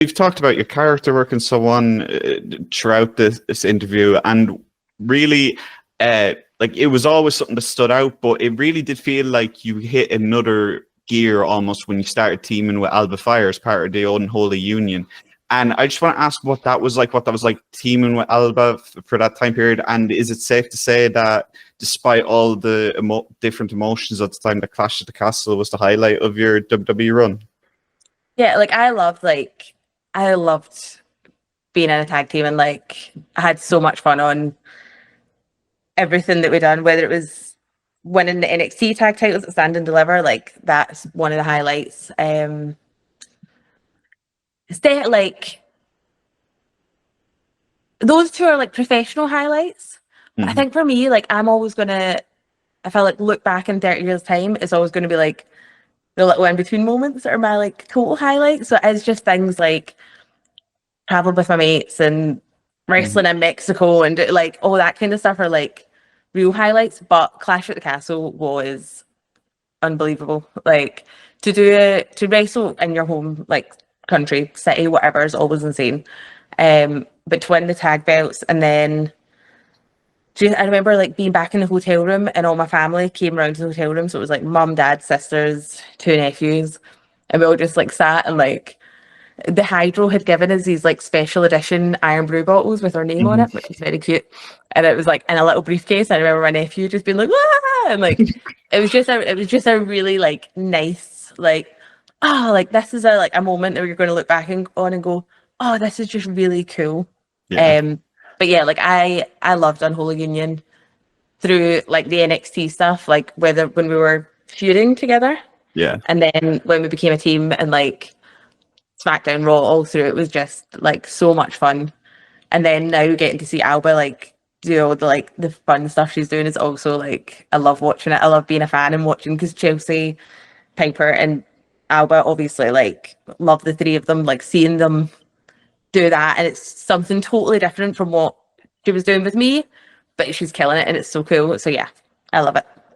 You've talked about your character work and so on throughout this interview, and really, like it was always something that stood out, but it really did feel like you hit another gear almost when you started teaming with Alba Fyre as part of the Unholy Union. And I just want to ask what that was like teaming with Alba for that time period. And is it safe to say that despite all the different emotions at the time, the Clash at the Castle was the highlight of your WWE run? Yeah, like I loved being in a tag team, and like I had so much fun on everything that we done, whether it was winning the NXT tag titles at Stand and Deliver, like that's one of the highlights. Stay like those two are like professional highlights. But I think for me, like I'm always gonna, if I like look back in 30 years' time, it's always gonna be like the little in between moments that are my like total highlights. So it's just things like traveling with my mates and wrestling in Mexico and like all that kind of stuff are like real highlights. But Clash at the Castle was unbelievable. Like to wrestle in your home like country, city, whatever is always insane. But to win the tag belts, and then I remember like being back in the hotel room and all my family came around to the hotel room. So it was like mum, dad, sisters, two nephews, and we all just like sat and like the Hydro had given us these like special edition iron brew bottles with our name on it, which is very cute. And it was like in a little briefcase. I remember my nephew just being like, "Ah!" And like it was just a really like nice, like, oh, like this is a like a moment that you're going to look back on and go, oh, this is just really cool. Yeah. But yeah, like I loved Unholy Union through like the NXT stuff, like whether when we were feuding together, Yeah. and then when we became a team and like SmackDown, Raw, all through, it was just like so much fun. And then now getting to see Alba like do all the like the fun stuff she's doing is also like I love watching it. I love being a fan and watching, because Chelsea, Piper, and Alba obviously like love the three of them. Like seeing them do that, and it's something totally different from what she was doing with me, but she's killing it and it's so cool. So yeah, I love it.